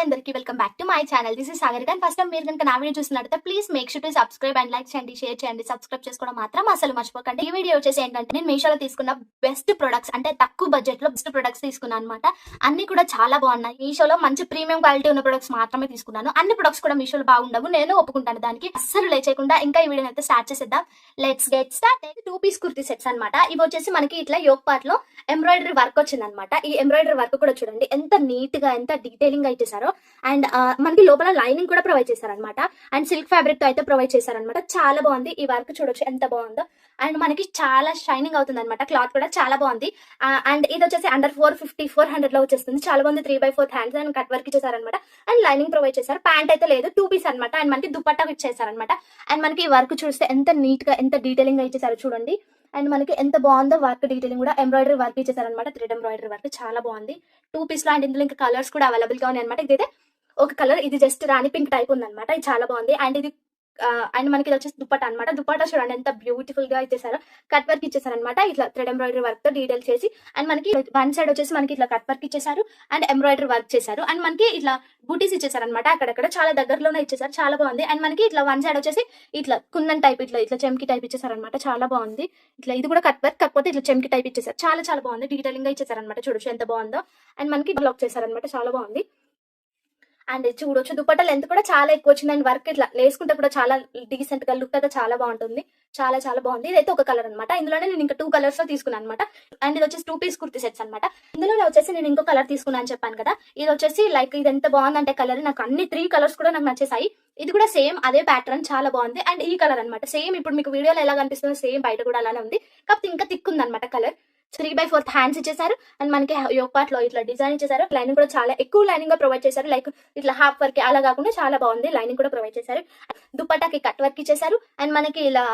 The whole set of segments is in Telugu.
అందరికీ welcome back to my channel. This is Sagarika. And first time మీరు కనుక నా వీడియో చూస్తున్నట్లయితే please make sure to subscribe and like చేయండి, షేర్ చేయండి. సబ్స్క్రైబ్ చేసుకోవడం మాత్రం అసలు మర్చిపోకండి. ఈ వీడియో వచ్చేసి ఏంటంటే నేను మీషోలో తీసుకున్న బెస్ట్ ప్రొడక్ట్స్, అంటే తక్కువ బడ్జెట్ లో బెస్ట్ ప్రొడక్ట్స్ తీసుకున్నాను అనమాట. అన్ని కూడా చాలా బాగున్నాయి. మీషోలో మంచి ప్రీమియం క్వాలిటీ ఉన్న ప్రొడక్ట్స్ మాత్రమే తీసుకున్నాను. అన్ని ప్రొడక్ట్స్ కూడా మీషోలో బాగుండవు, నేను ఒప్పుకుంటాను దానికి. అస్సలు లేచేయకుండా ఇంకా ఈ వీడియో అయితే స్టార్ట్ చేసేద్దాం. Let's get start. 2 piece kurti sets అనమాట. ఇవి వచ్చేసి మనకి ఇట్లా యోక్ పార్ట్ లో ఎంబ్రాయిడరీ వర్క్ వచ్చింది అనమాట. ఈ ఎంబ్రాయిడరీ వర్క్ కూడా చూడండి ఎంత నీట్ గా, ఎంత డీటెయిలింగ్ గా ఇచ్చేసారో. అండ్ మనకి లోపల లైనింగ్ కూడా ప్రొవైడ్ చేశారనమాట. అండ్ సిల్క్ ఫ్యాబ్రిక్ తో అయితే ప్రొవైడ్ చేశారనమాట. చాలా బాగుంది ఈ వర్క్, చూడొచ్చు ఎంత బాగుందో. అండ్ మనకి చాలా షైనింగ్ అవుతుంది అనమాట. క్లాత్ కూడా చాలా బాగుంది. అండ్ ఇది వచ్చేసి అండర్ 450-400 లో వచ్చేస్తుంది. చాలా బాగుంది. 3/4 హ్యాండ్స్ అండ్ కట్ వర్క్ ఇచ్చేసారనమాట. అండ్ లైనింగ్ ప్రొవైడ్ చేశారు. ప్యాంట్ అయితే లేదు, 2 పీస్ అనమాట. అండ్ మనకి దుపట్టా ఇచ్చేసారనమాట. అండ్ మనకి ఈ వర్క్ చూస్తే ఎంత నీట్ గా, ఎంత డీటెయిలింగ్ గా ఇచ్చేసారో చూడండి. అండ్ మనకి ఎంత బాగుందో వర్క్, డీటెయిలింగ్ కూడా. ఎంబ్రాయిడరీ వర్క్ ఇచ్చేసారనమాట. థ్రెడ్ ఎంబ్రాయిడరీ వర్క్ చాలా బాగుంది. 2 పీస్ లో. అండ్ ఇందులో ఇంకా కలర్స్ కూడా అవైలబుల్ గా ఉన్నాయి అనమాట. ఇదైతే ఒక కలర్, ఇది జస్ట్ రాణి పింక్ టైప్ ఉందన్నమాట. ఇది చాలా బాగుంది. అండ్ ఇది అండ్ మనకి ఇది వచ్చేసి దుపట్టా అనమాట. దుపట్టా చూడండి ఎంత బ్యూటిఫుల్ గా ఇచ్చేసారో. కట్ వర్క్ ఇచ్చేసారనమాట. ఇట్లా థ్రెడ్ ఎంబ్రాయిడరీ వర్క్ తో డీటెయిల్ చేసి. అండ్ మనకి వన్ సైడ్ వచ్చేసి మనకి ఇట్లా కట్ వర్క్ ఇచ్చేసారు అండ్ ఎంబ్రాయిడరీ వర్క్ చేశారు. అండ్ మనకి ఇట్లా బూటీస్ ఇచ్చేసారనమాట. అక్కడక్కడ చాలా దగ్గరలోనే ఇచ్చేసారు. చాలా బాగుంది. అండ్ మనకి ఇట్లా వన్ సైడ్ వచ్చేసి ఇట్లా కుందన్ టైప్, ఇట్లా ఇట్లా చెంకి టైప్ ఇచ్చేసారనమాట. చాలా బాగుంది. ఇట్లా ఇది కూడా కట్ వర్క్, కాకపోతే ఇట్లా చెంకి టైప్ ఇచ్చేసారు. చాలా చాలా బాగుంది. డీటెయిలింగ్ గా ఇచ్చేసారనమాట. చూడొచ్చు ఎంత బాగుందో. అండ్ మనకి బ్లాక్ చేశారనమాట. చాలా బాగుంది. అండ్ చూడొచ్చు దుపట్టా లెంత్ కూడా చాలా ఎక్కువ వచ్చింది. అండ్ వర్క్ ఇట్లా వేసుకుంటే కూడా చాలా డీసెంట్ గా లుక్ అయితే చాలా బాగుంటుంది. చాలా చాలా బాగుంది. ఇదైతే ఒక కలర్ అనమాట. ఇందులోనే నేను ఇంకా 2 కలర్స్ లో తీసుకున్నాను అనమాట. అండ్ ఇది వచ్చేసి 2 పీస్ కుర్తీ సెట్స్ అనమాట. ఇందులో వచ్చేసి నేను ఇంకో కలర్ తీసుకున్నాను అని చెప్పాను కదా. ఇది వచ్చేసి లైక్ ఇది ఎంత బాగుందంటే కలర్, నాకు అన్ని 3 కలర్స్ కూడా నాకు నచ్చేసాయి. ఇది కూడా సేమ్ అదే ప్యాటర్న్, చాలా బాగుంది. అండ్ ఈ కలర్ అనమాట సేమ్ ఇప్పుడు మీకు వీడియోలో ఎలా కనిపిస్తుందో సేమ్ బయట కూడా అలానే ఉంది, కాకపోతే ఇంకా థిక్ ఉంది అనమాట కలర్. 3/4 హ్యాండ్స్ ఇచ్చేసారు. అండ్ మనకి యోక్ పార్ట్ లో ఇట్లా డిజైన్ ఇచ్చేసారు. లైనింగ్ కూడా చాలా ఎక్కువ లైనింగ్ గా ప్రొవైడ్ చేశారు. లైక్ ఇట్లా హాఫ్ వర్క్ అలా కాకుండా చాలా బాగుంది. లైనింగ్ కూడా ప్రొవైడ్ చేశారు. దుపట్టాకి కట్ వర్క్ ఇచ్చేసారు. అండ్ మనకి ఇలా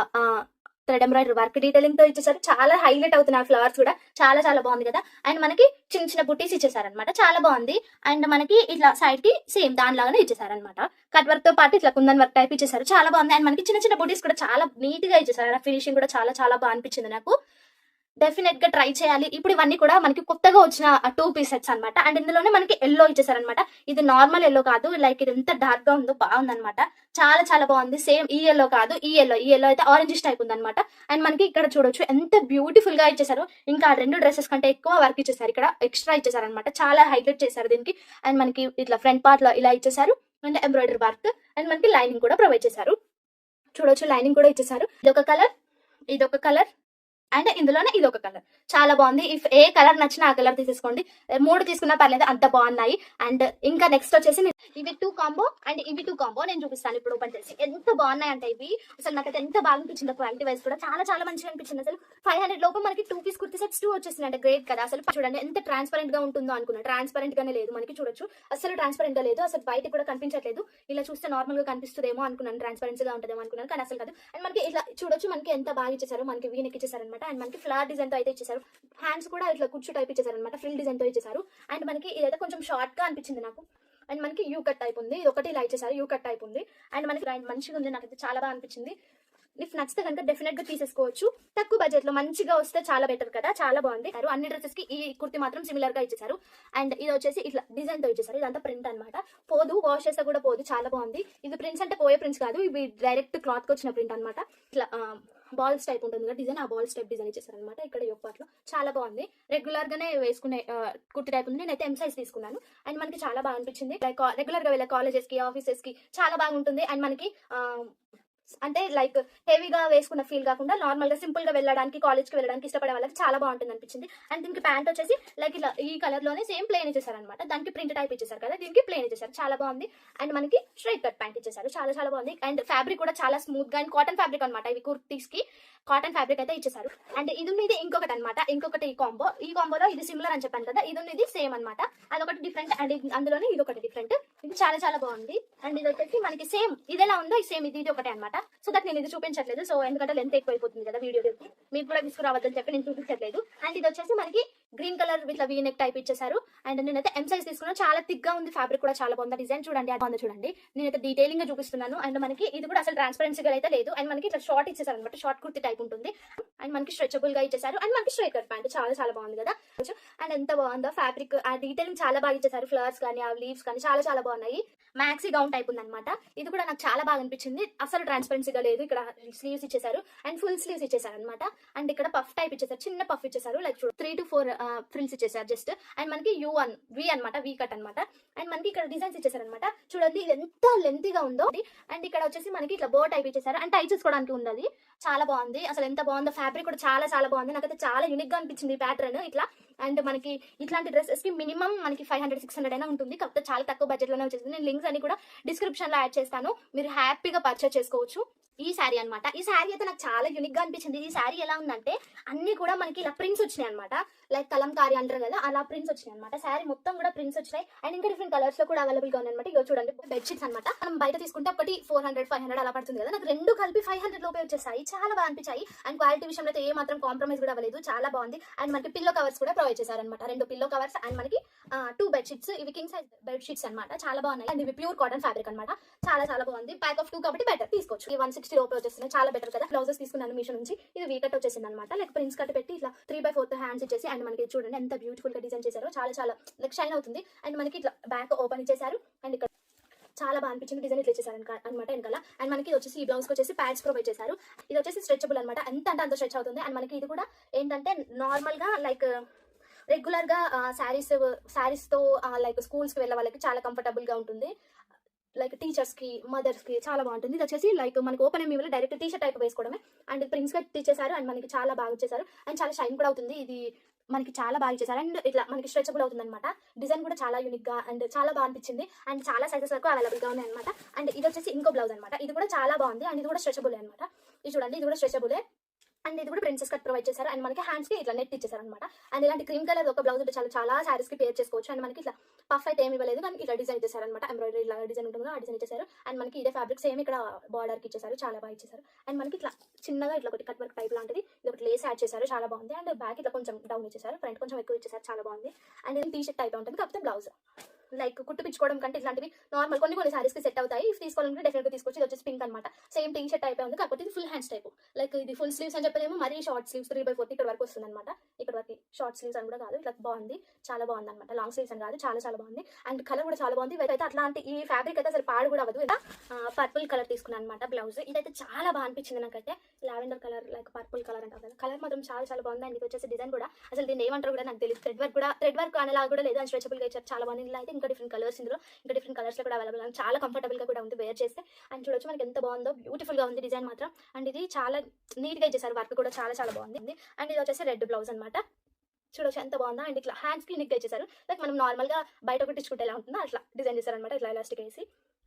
థ్రెడ్ ఎంబ్రాయిడరీ వర్క్ డీటెయిలింగ్ తో ఇచ్చేసారు. చాలా హైలైట్ అవుతున్నాయి ఫ్లవర్స్ కూడా. చాలా చాలా బాగుంది కదా. అండ్ మనకి చిన్న చిన్న బుట్టీస్ ఇచ్చేసారనమాట. చాలా బాగుంది. అండ్ మనకి ఇట్లా సైడ్ కి సేమ్ దానిలాగానే ఇచ్చేసారనమాట. కట్ వర్క్ తో పాటు ఇట్లా కుందన్ వర్క్ టైప్ ఇచ్చేసారు. చాలా బాగుంది. అండ్ మనకి చిన్న చిన్న బుట్టీస్ కూడా చాలా నీట్ గా ఇచ్చేసారు. ఫినిషింగ్ కూడా చాలా చాలా బాగా అనిపించింది నాకు. డెఫినెట్ గా ట్రై చేయాలి. ఇప్పుడు ఇవన్నీ కూడా మనకి కొత్తగా వచ్చిన 2 పీస్ సెట్స్ అనమాట. అండ్ ఇందులోనే మనకి ఎల్లో ఇచ్చేసారనమాట. ఇది నార్మల్ ఎల్లో కాదు, లైక్ ఇది ఎంత డార్క్ గా ఉందో బాగుందనమాట. చాలా చాలా బాగుంది. సేమ్ ఈ ఎల్లో కాదు, ఈ ఎల్లో అయితే ఆరెంజ్ టైప్ ఉందన్నమాట. అండ్ మనకి ఇక్కడ చూడొచ్చు ఎంత బ్యూటిఫుల్ గా ఇచ్చేసారు. ఇంకా 2 డ్రెస్సెస్ కంటే ఎక్కువ వర్క్ ఇచ్చేసారు. ఇక్కడ ఎక్స్ట్రా ఇచ్చేసారనమాట. చాలా హైలైట్ చేశారు దీనికి. అండ్ మనకి ఇట్లా ఫ్రంట్ పార్ట్ లో ఇలా ఇచ్చేసారు. And embroidery work. అండ్ మనకి లైనింగ్ కూడా ప్రొవైడ్ చేశారు. చూడొచ్చు లైనింగ్ కూడా ఇచ్చేసారు. ఇదొక కలర్ అండ్ ఇందులోనే ఇది ఒక కలర్. చాలా బాగుంది. ఇఫ్ ఏ కలర్ నచ్చినా ఆ కలర్ తీసేసుకోండి. 3 తీసుకున్నా పర్లేదు, అంత బాగున్నాయి. అండ్ ఇంకా నెక్స్ట్ వచ్చేసి ఇవి 2 కాంబో అండ్ ఇవి 2 కాంబో నేను చూపిస్తాను ఇప్పుడు ఓపెన్ చేసి. ఎంత బాగున్నాయి అంటే ఇవి అసలు నాకైతే ఎంత బాగా అనిపించింది. క్వాలిటీ వైజ్ కూడా చాలా చాలా మంచిగా అనిపించింది. అసలు 500 లోపు మనకి 2 పీస్ కుర్తీ సెట్స్ 2 వచ్చేసింది అంటే గ్రేట్ కదా. అసలు చూడండి ఎంత ట్రాన్స్పరెంట్ గా ఉంటుందో అనుకున్నా. ట్రాన్స్పరెంట్ గానే లేదు మనకి. చూడొచ్చు అసలు ట్రాన్స్పరెంట్ గా లేదు. అసలు బయట కూడా కనిపించట్లేదు. ఇలా చూస్తే నార్మల్ గా కనిపిస్తుందేమో అనుకున్నాను, ట్రాన్స్పరెన్సీ గా ఉంటుందేమో అనుకున్నాను, కానీ అసలు కాదు. అండ్ మనకి ఇట్లా చూడొచ్చు మనకి ఎంత బాగా ఇచ్చేసారు. మనకి వీనెక్ ఇచ్చేసారు. అండ్ మనకి ఫ్లవర్ డిజైన్ తో అయితే ఇచ్చేసారు. హ్యాండ్స్ కూడా ఇట్లా కుర్చీ టైప్ ఇచ్చేసారు అనమాట. ఫ్రిల్ డిజైన్ తో ఇచ్చేసారు. అండ్ మనకి ఇదైతే కొంచెం షార్ట్ గా అనిపించింది నాకు. అండ్ మనకి యూ కట్ టైప్ ఉంది. ఇది ఒకటి ఇలా ఇచ్చేసారు, యూ కట్ టైప్ ఉంది. అండ్ మనకి మంచిగా ఉంది. నాకైతే చాలా బాగా అనిపించింది. ఇఫ్ నచ్చితే కనుక డెఫినెట్ గా తీసేసుకోవచ్చు. తక్కువ బడ్జెట్ లో మంచిగా వస్తే చాలా బెటర్ కదా. చాలా బాగుంది. అన్ని డ్రెస్సెస్ కి ఈ కుర్తి మాత్రం సిమిలర్ గా ఇచ్చేసారు. అండ్ ఇది వచ్చేసి ఇట్లా డిజైన్ తో ఇచ్చేసారు. ఇదంతా ప్రింట్ అనమాట. పోదు, వాష్ చేస్తే కూడా పోదు. చాలా బాగుంది. ఇది ప్రింట్స్ అంటే పోయే ప్రింట్స్ కాదు, ఇవి డైరెక్ట్ క్లాత్ కి వచ్చిన ప్రింట్ అనమాట. ఇట్లా బాల్స్ టైప్ ఉంటుంది కదా డిజైన్, ఆ బాల్స్ టైప్ డిజైన్ ఇచ్చేసారు అనమాట. ఇక్కడ యోక్ పార్ట్ లో చాలా బాగుంది. రెగ్యులర్ గానే వేసుకునే కుర్తి టైప్ ఉంది. నేనైతే ఎం సైజ్ తీసుకున్నాను. అండ్ మనకి చాలా బాగా అనిపించింది. లైక్ రెగ్యులర్ గా వెళ్ళే కాలేజెస్ కి, ఆఫీసెస్ కి చాలా బాగుంటుంది. అండ్ మనకి అంటే లైక్ హెవీగా వేసుకున్న ఫీల్ కాకుండా నార్మల్ గా సింపుల్ గా వెళ్ళడానికి, కాలేజ్ కి వెళ్ళడానికి ఇష్టపడే వాళ్ళకి చాలా బాగుంటుంది అనిపించింది. అండ్ దీనికి ప్యాంట్ వచ్చేసి లైక్ ఇలా ఈ కలర్ లోనే సేమ్ ప్లేన్ ఇచ్చేసారు అనమాట. దానికి ప్రింట్ టైప్ ఇచ్చేసారు కదా, దీనికి ప్లేన్ ఇచ్చేసారు. చాలా బాగుంది. అండ్ మనకి స్ట్రైట్ కట్ ప్యాంట్ ఇచ్చేసారు. చాలా చాలా బాగుంది. అండ్ ఫ్యాబ్రిక్ కూడా చాలా స్మూత్ గా అండ్ కాటన్ ఫ్యాబ్రిక్ అనమాట. ఇవి కుర్తీస్ కి కాటన్ ఫ్యాబ్రిక్ అయితే ఇచ్చేసారు. అండ్ ఇది ఇంకొకటి అనమాట. ఇంకొకటి ఈ కాంబోలో ఇది సిమిలర్ అని చెప్పాను కదా, ఇది సేమ్ అనమాట. అదొకటి డిఫరెంట్. అండ్ అందులోనే ఇది ఒకటి డిఫరెంట్. ఇది చాలా చాలా బాగుంది. అండ్ ఇది వచ్చేసి మనకి సేమ్ ఇది ఎలా ఉందో సేమ్ ఇది ఒకటే అనమాట. సో దట్ నేను ఇది చూపించట్లేదు, సో ఎందుకంటే లెంత్ ఎక్కువైపోతుంది కదా వీడియో, మీకు కూడా తీసుకురావద్దని చెప్పి నేను చూపించట్లేదు. అండ్ ఇది వచ్చేసి మనకి గ్రీన్ కలర్ ఇట్లా వీ నెక్ టైప్ ఇచ్చేసారు. అండ్ నేనైతే ఎం సైజ్ తీసుకున్నాను, చాలా థిక్ గా ఉంది, ఫ్యాబ్రిక్ కూడా చాలా బాగుంది, డిజైన్ చూడండి అది బాగుంది చూడండి. నేనైతే డీటెయిలింగ్ గా చూపిస్తున్నాను. అండ్ మనకి ఇది కూడా అసలు ట్రాన్స్పరెన్సీగా అయితే లేదు. అండ్ మనకి ఇట్లా షార్ట్ ఇచ్చేసారు అనమాట, షార్ట్ కుర్తి టైప్ ఉంటుంది. అండ్ మనకి స్ట్రెచబుల్ గా ఇచ్చేసారు. అండ్ మనకి స్ట్రైట్ కట్ ప్యాంట్ చాలా చాలా బాగుంది కదా. అండ్ ఎంత బాగుందో ఫ్యాబ్రిక్, ఆ డీటెయిలింగ్ చాలా బాగా ఇచ్చేసారు. ఫ్లవర్స్ కానీ ఆ లీవ్స్ కానీ చాలా చాలా బాగున్నాయి. మ్యాక్సీ గౌన్ టైప్ ఉంది అనమాట. ఇది కూడా నాకు చాలా బాగా అనిపించింది, అసలు ట్రాన్స్పరెన్సీగా లేదు. ఇక్కడ స్లీవ్స్ ఇచ్చేసారు అండ్ ఫుల్ స్లీవ్స్ ఇచ్చేసారు అనమాట. అండ్ ఇక్కడ పఫ్ టైప్ ఇచ్చేసారు, చిన్న పఫ్ ఇచ్చేసారు, లైక్ 3 to 4 ఫ్రిల్స్ ఇచ్చేసారు జస్ట్. అండ్ మనకి U1 వి అనమాట, వి కట్ అనమాట. అండ్ మనకి ఇక్కడ డిజైన్స్ ఇచ్చేసారు అనమాట. చూడండి ఇది ఎంత లెంతీగా ఉందో. అండ్ ఇక్కడ వచ్చేసి మనకి ఇట్లా బో టైప్ ఇచ్చేసారు. అండ్ టై చేసుకోవడానికి ఉంది, అది చాలా బాగుంది. అసలు ఎంత బాగుందో, ఫ్యాబ్రిక్ కూడా చాలా చాలా బాగుంది. నాకైతే చాలా యూనిక్ గా అనిపించింది ఈ ప్యాటర్న్ ఇట్లా. అండ్ మనకి ఇట్లాంటి డ్రెస్సెస్ కి మినిమం మనకి 500-600 అయినా ఉంటుంది, కాకపోతే చాలా తక్కువ బడ్జెట్ లోనే వచ్చేసింది. నేను లింక్స్ అన్ని కూడా డిస్క్రిప్షన్ లో యాడ్ చేస్తాను, మీరు హ్యాపీగా పర్చేస్ చేసుకోవచ్చు. ఈ శారీ అనమాట. ఈ శారీ అయితే నాకు చాలా యూనిక్ గా అనిపించింది. ఈ శారీ ఎలా ఉందంటే అన్ని కూడా మనకి ఇలా ప్రింట్స్ వచ్చినాయి అనమాట, లైక్ కలంకారీ అంటారు కదా, అలా ప్రింట్స్ వచ్చినాయి అనమాట. శారీ మొత్తం కూడా ప్రింట్స్ వచ్చినాయి. అండ్ ఇంకా డిఫరెంట్ కలర్స్ లో కూడా అవైలబుల్ గా ఉన్నాయన్నమాట. ఇగో చూడండి బెడ్షీట్స్ అనమాట. మనం బయట తీసుకుంటే ఒకటి 400-500 అలా పడుతుంది కదా, నాకు రెండు కలిపి 500 లోపే వచ్చేసాయి. చాలా బాగా అనిపించాయి. అండ్ క్వాలిటీ విషయంలో అయితే ఏ మాత్రం కాంప్రమైజ్ కూడా అవ్వలేదు, చాలా బాగుంది. అండ్ మనకి పిల్లో కవర్స్ కూడా ప్రొవైడ్ చేశారనమాట, 2 పిల్లో కవర్స్. అండ్ మనకి 2 బెడ్షీట్స్, ఇవి కింగ్ సైజ్ బెడ్షీట్స్ అనమాట, చాలా బాగున్నాయి. అండ్ ఇవి ప్యూర్ కాటన్ ఫ్యాబ్రిక్ అనమాట, చాలా చాలా బాగుంది. ప్యాక్ ఆఫ్ 2 కాబట్టి బెటర్ తీసుకోవచ్చు. ఈ 160 లోపే వచ్చేస్తున్నాయి, చాలా బెటర్ కదా. బ్లౌజెస్ తీసుకున్నాను మీషో నుంచి. ఇది వీ కట్ వచ్చేసింది అనమాట, లైక్ ప్రిన్స్ కట్ పెట్టి ఇట్లా 3/4 హ్యాండ్స్ ఇచ్చేసి. అండ్ మనకి చూడండి ఎంత బ్యూటిఫుల్ గా డిజైన్ చేశారో, చాలా చాలా లైక్ షైన్ అవుతుంది. అండ్ మనకి ఇట్లా బ్యాక్ ఓపెన్ ఇచ్చేసారు. అండ్ ఇక్కడ చాలా బాగా అనిపించింది, డిజైన్ ఇట్లా ఇచ్చేసారు అనమాట వెనకాల. అండ్ మనకి వచ్చేసి ఈ బ్లౌజ్ వచ్చేసి ప్యాడ్స్ ప్రొవైడ్ చేశారు. ఇది వచ్చేసి స్ట్రెచబుల్ అనమాట, ఎంత అంటే అంత స్ట్రెచ్ అవుతుంది. అండ్ మనకి ఇది కూడా ఏంటంటే నార్మల్ గా లైక్ రెగ్యులర్ గా శారీస్ తో లైక్ స్కూల్స్ కి వెళ్ళే వాళ్ళకి చాలా కంఫర్టబుల్ గా ఉంటుంది, లైక్ టీచర్స్ కి మదర్స్ కి చాలా బాగుంటుంది. ఇది వచ్చేసి లైక్ మనకి ఓపెన్ ఏమి ఇవ్వాలి, డైరెక్ట్ టీ షర్ట్ టైప్ వేసుకోవడమే. అండ్ ప్రింట్స్ గా ఇచ్చేసారు. అండ్ మనకి చాలా బాగా ఇచ్చేసారు. అండ్ చాలా షైన్ కూడా అవుతుంది, ఇది మనకి చాలా బాగా ఇచ్చేసారు. అండ్ ఇట్లా మనకి స్ట్రెచబుల్ అవుతుంది అనమాట. డిజైన్ కూడా చాలా యూనిక్ గా అండ్ చాలా బాగా అనిపించింది. అండ్ చాలా సైజెస్ వరకు అవైలబుల్ గా ఉన్నాయి అనమాట. అండ్ ఇది వచ్చేసి ఇంకో బ్లౌజ్ అనమాట, ఇది కూడా చాలా బాగుంది. అండ్ ఇది కూడా స్ట్రెచబుల్ అనమాట. ఇది చూడండి, ఇది కూడా స్ట్రెచబులే. అండ్ ఇది కూడా ప్రిన్సెస్ కట్ ప్రొవైడ్ చేశారు. అండ్ మనకి హ్యాండ్స్ కి ఇట్లా నెట్ ఇచ్చేసారు అనమాట. అండ్ ఇలాంటి క్రీమ్ కలర్ ఒక బ్లౌజ్ చాలా చాలా సారీస్ కి పేర్ చేసుకోవచ్చు. అండ్ మనకి ఇట్లా పఫ్ అయితే ఏమి ఇవ్వలేదు, కానీ ఇట్లా డిజైన్ ఇచ్చేసారు అనమాట, ఎంబ్రాయిడరీ ఇలా డిజైన్ ఉంటుంది, ఆ డిజైన్ ఇచ్చేసారు. అండ్ మనకి ఇదే ఫ్యాబ్రిక్ సేమ్ ఇక్కడ బార్డర్ కి ఇచ్చేసారు, చాలా బాగా ఇచ్చేసారు. అండ్ మనకి ఇట్లా చిన్నగా ఇట్లా ఒకటి కట్ వర్క్ టైప్ లాంటిది, ఇది ఒకటి లేస్ యాడ్ చేశారు, చాలా బాగుంది. అండ్ బ్యాక్ ఇట్లా కొంచెం డౌన్ ఇచ్చేసారు, ఫ్రంట్ కొంచెం ఎక్కువ ఇచ్చేసారు, చాలా బాగుంది. అండ్ ఇది టీ షర్ట్ టైప్ ఉంటుంది, కాకపోతే బ్లౌజ్ లైక్ కుట్టిపించుకోవడం కంటే ఇట్లాంటివి నార్మల్ కొన్ని సారీస్ కి సెట్ అవుతాయి. ఇఫ్ తీసుకోవాలంటే డెఫినెట్ గా తీసుకోవచ్చు. ఇది వచ్చేసి పింక్ అనమాట, సేమ్ టీ షర్ట్ టైప్ ఉంది, కాకపోతే ఇది ఫుల్ హ్యాండ్స్ టైప్. లైక్ ఇది ఫుల్ స్లీవ్స్ అని చెప్పలేము, మరీ షార్ట్ స్లీవ్స్ 3/4 ఇక్కడ వరకు వస్తుంది అనమాట. ఇక్కడ వరకు షార్ట్ స్లీవ్స్ అని కూడా కాదు, ఇట్లా బాగుంది, చాలా బాగుంది అనమాట. లాంగ్ స్లీవ్స్ అని కాదు, చాలా చాలా బాగుంది. అండ్ కలర్ కూడా చాలా బాగుంది. అయితే అట్లాంటి ఈ ఫ్యాబ్రిక్ అయితే అసలు పాడు కూడా అవ్వదు. ఇలా పర్పుల్ కలర్ తీసుకున్నాను అనమాట బ్లౌజ్. ఇదైతే చాలా బాగా అనిపించింది నాకైతే, lavender colour like purple colour అంటారు కదా, కలర్ మాత్రం చాలా చాలా బాగుంది. అండ్ ఇది వచ్చేసి డిజైన్ కూడా అసలు దీన్ని ఏమంటారు కూడా నాకు తెలియదు. థ్రెడ్ వర్క్ అనేలా కూడా లేదు, అండ్ స్ట్రెచబుల్ గా ఇచ్చారు, చాలా బాగుంది. ఇలా అయితే ఇంకా డిఫరెంట్ కలర్స్, ఇందులో ఇంకా డిఫరెంట్ కలర్స్ లో కూడా అవైలబుల్, అండ్ చాలా కంఫర్టబుల్ గా కూడా ఉంది వేర్ చేస్తే. అండ్ చూడొచ్చు మనకి ఎంత బాగుందో, బ్యూటిఫుల్ గా ఉంది డిజైన్ మాత్రం. అండ్ ఇది చాలా నీట్ గా ఇచ్చేసారు, వర్క్ కూడా చాలా చాలా బాగుంది. అండ్ ఇది వచ్చేసి రెడ్ బ్లౌజ్ అనమాట, చూడొచ్చు ఎంత బాగుందా. అండ్ ఇట్లా హ్యాండ్స్ కి నిక్ ఇచ్చేసారు, లైక్ మనం నార్మల్ గా బయట ఒకటి ఇచ్చుకుంటే ఎలా ఉంటుందో అట్లా డిజైన్ చేశారు అనమాట, ఇట్లా ఎలాస్టిక్ వేసి.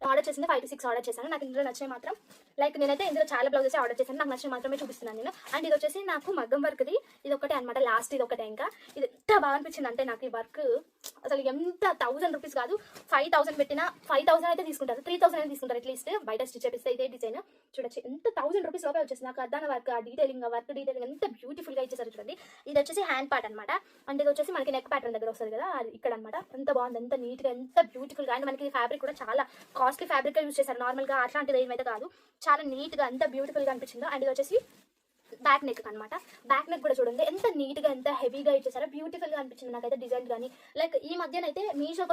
ఆర్డర్ చేసింది 5 to 6 ఆర్డర్ చేశాను. నాకు ఇందులో నచ్చినాయి మాత్రం, లైక్ నేనైతే ఇందులో చాలా బ్లౌజెస్ ఆర్డర్ చేశాను, నాకు నచ్చిన మాత్రమే చూపిస్తున్నాను నేను. అండ్ ఇది వచ్చేసి నాకు మగ్గం వర్క్ది ఇది ఒకటే అనమాట, లాస్ట్ ఇది ఒకటే. ఇంకా ఇది ఎంత బాగా అనిపించింది అంటే నాకు ఈ వర్క్ అసలు ఎంత 1000 రూపీస్ కాదు, 5000 పెట్టినా 5000 అయితే తీసుకుంటారు, 3000 అయితే తీసుకుంటారు అట్లీస్ట్ బయట స్టిచ్ చేపిస్తే. ఇదే డిజైన్ చూడొచ్చు ఎంత 1000 రూపీస్ లోపే వచ్చేసి. నాకు అర్థాన వర్క్ ఆ డీటెయిలింగ్ ఎంత బ్యూటిఫుల్ గా ఇచ్చేసారు చూడండి. ఇది వచ్చేసి హ్యాండ్ పార్ట్ అనమాట. అండ్ ఇది వచ్చేసి మనకి నెక్ ప్యాటర్న్ దగ్గర వస్తుంది కదా, అది ఇక్కడ అనమాట. ఎంత బాగుంది, ఎంత నీట్ గా, ఎంత బ్యూటిఫుల్ గా. అండ్ మనకి ఫ్యాబ్రిక్ కూడా చాలా కాస్ట్లీ ఫ్యాబ్రిక్ యూస్ చేశారు, నార్మల్ గా అట్లాంటిది ఏమైతే కాదు, చాలా నీట్ గా ఎంత బ్యూటిఫుల్ గా అనిపించిందో. అండ్ ఇది వచ్చేసి బ్యాక్ నెక్ అనమాట. బ్యాక్ నెక్ కూడా చూడండి ఎంత నీట్ గా ఎంత హెవీగా ఇచ్చేసారో, బ్యూటిఫుల్ గా అనిపించింది నాకైతే డిజైన్ కానీ. లైక్ ఈ మధ్యనైతే మీషో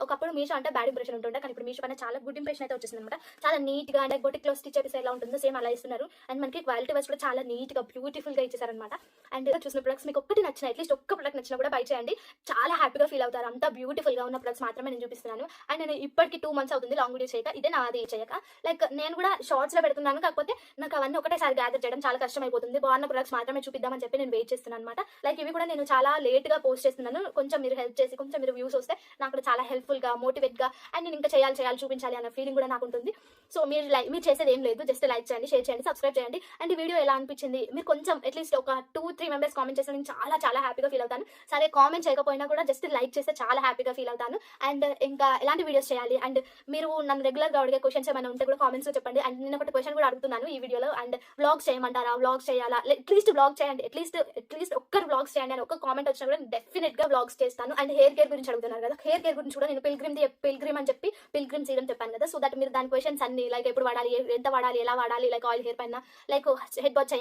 ఒకప్పుడు మీషో అంటే బ్యాడ్ ఇంప్రెషన్ ఉంటుండే, కానీ ఇప్పుడు మీషో పైన చాలా గుడ్ ఇంప్రెషన్ అయితే వచ్చింది అనమాట. చాలా నీట్ గా అంటే బొటిక్ లో స్టిచ్ చేస్తే ఎలా ఉంటుందో సేమ్ అలా ఇస్తున్నారు. అండ్ మనకి క్వాలిటీ వైస్ కూడా చాలా నీట్ గా బ్యూటిఫుల్ గా ఇచ్చేసారనమాట. అండ్ చూసిన ప్రొడక్ట్స్ మీకు ఒక్కటి నచ్చిన, అట్లీస్ట్ ఒక్క ప్రొడక్ట్ నచ్చినా కూడా బై చేయండి, చాలా హ్యాపీగా ఫీల్ అవుతారు. అంత బ్యూటిఫుల్ గా ఉన్న ప్రొడక్ట్స్ మాత్రమే నేను చూపిస్తున్నాను. అండ్ నేను ఇప్పటికి 2 months అవుతుంది లాంగ్ వీడియో చేయక, ఇదే నాది చేయక. లైక్ నేను కూడా షార్ట్స్ లో పెడుతున్నాను, కాకపోతే నాకు అవన్నీ ఒకటేసారి గ్యాదర్ చేయడం చాలా కష్టం అయిపోతుంది. అయిపోతుంది. బాగున్న ప్రొడక్ట్స్ మాత్రమే చూపిద్దామని చెప్పి నేను వెయిట్ చేస్తున్నాను అనమాట. లైక్ ఇవి కూడా నేను చాలా లేట్గా పోస్ట్ చేస్తున్నాను. కొంచెం మీరు హెల్ప్ చేసి కొంచెం మీరు వ్యూస్ వస్తే నాకు కూడా చాలా హెల్ప్ఫుల్గా, మోటివేట్గా అండ్ నేను ఇంకా చేయాలి చూపించాలి అన్న ఫీలింగ్ కూడా నాకు ఉంటుంది. సో మీరు చేసేది ఏం లేదు, జస్ట్ లైక్ చేయండి, షేర్ చేయండి, సబ్స్క్రైబ్ చేయండి. అండ్ ఈ వీడియో ఎలా అనిపించింది మీరు కొంచెం అట్లీస్ట్ ఒక 2-3 మెంబర్స్ కామెంట్ చేస్తే నేను చాలా హ్యాపీగా ఫీల్ అవుతాను. సరే కామెంట్ చేయకపోయినా కూడా జస్ట్ లైక్ చేస్తే చాలా హ్యాపీగా ఫీల్ అవుతాను. అండ్ ఇంకా ఎలాంటి వీడియోస్ చేయాలి అండ్ మీరు నన్ను రెగ్యులర్గా అడిగే క్వశ్చన్స్ ఏమైనా ఉంటే కూడా కామెంట్స్లో చెప్పండి. అండ్ నేను ఒకటి క్వశ్చన్ కూడా అడుగుతున్నాను ఈ వీడియోలో. అండ్ వ్లాగ్స్ చేయమంటారా, వ్లాగ్స్ చేయాలా, అట్లీస్ట్ వ్లాగ్ చేయండి, అట్లీస్ట్ ఒక్కరు వ్లాగ్స్ చేయండి అని ఒక కామెంట్ వచ్చినా కూడా డెఫినెట్గా వ్లాగ్స్ చేస్తాను. అండ్ హెయిర్ కేర్ గురించి అడుగుతున్నారు కదా, హెయిర్ కేర్ గురించి కూడా నేను పిల్గ్రిమ్ అని చెప్పి పిల్గ్రిమ్ సీరం చెప్పాను కదా. సో దట్ మీరు దాని క్వశ్చన్స్ అన్ని లైక్ ఎప్పుడు వాడాలి, ఎంత వాడాలి, ఎలా వాడాలి, లైక్ ఆయిల్ హెయిర్ పైన లైక్ హెడ్ బాత్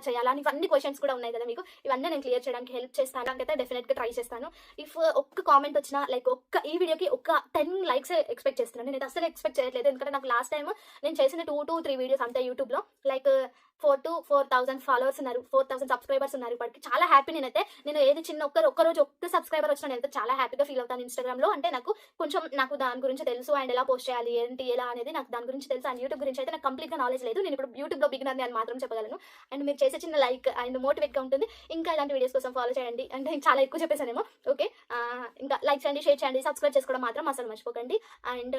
చేయాలా అని ఇవన్నీ క్వశ్చన్స్ కూడా ఉన్నాయి కదా మీకు. ఇవన్నీ నేను క్లియర్ చేయడానికి హెల్ప్ చేస్తాను. అయితే డెఫినెట్గా ట్రై చేస్తాను. ఇఫ్ ఒక్క కామెంట్ వచ్చినా లైక్ ఈ వీడియోకి ఒక 10 లైక్స్ ఎక్స్పెక్ట్ చేస్తున్నాను. నేను అసలు ఎక్స్పెక్ట్ చేయట్లేదు, ఎందుకంటే నాకు లాస్ట్ టైం నేను చేసిన 2 to 3 వీడియోస్ అంతే యూట్యూబ్లో లైక్ 4,000 to 4,000 ఫాలోవర్స్ ఉన్నారు, 4,000 సబ్స్క్రైబర్స్ ఉన్నారు. ఇప్పటికి చాలా హ్యాపీ. నేను ఏది చిన్న ఒక్కరోజు ఒక్క సబ్స్క్రైబర్ వచ్చినా నేను చాలా హ్యాపీగా ఫీల్ అవుతాను ఇన్స్టాగ్రామ్లో. అంటే నాకు దాని గురించి తెలుసు అండ్ ఎలా పోస్ట్ చేయాలి ఏంటి ఎలా అనేది నాకు దాని గురించి తెలుసు. అండ్ యూట్యూబ్ గురించి అయితే నాకు కంప్లీట్గా నాలెడ్జ్ లేదు. నేను ఇప్పుడు యూట్యూబ్లో బిగినర్ని అని మాత్రం చెప్పగలను. అండ్ మీరు చేసే చిన్న లైక్ అండ్ మోటివేట్గా ఉంటుంది. ఇంకా ఇలాంటి వీడియోస్ కోసం ఫాలో చేయండి. అంటే చాలా ఎక్కువ చెప్పేసానేమో. ఓకే, ఇంకా లైక్ చేయండి, షేర్ చేయండి, సబ్స్క్రైబ్ చేసుకోవడం మాత్రం అసలు మర్చిపోకండి. అండ్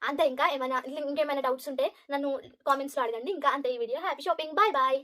అంతే. ఇంకా ఇంకేమైనా డౌట్స్ ఉంటే నన్ను కామెంట్స్లో అడగండి. ఇంకా అంతే ఈ video. Happy shopping, bye bye.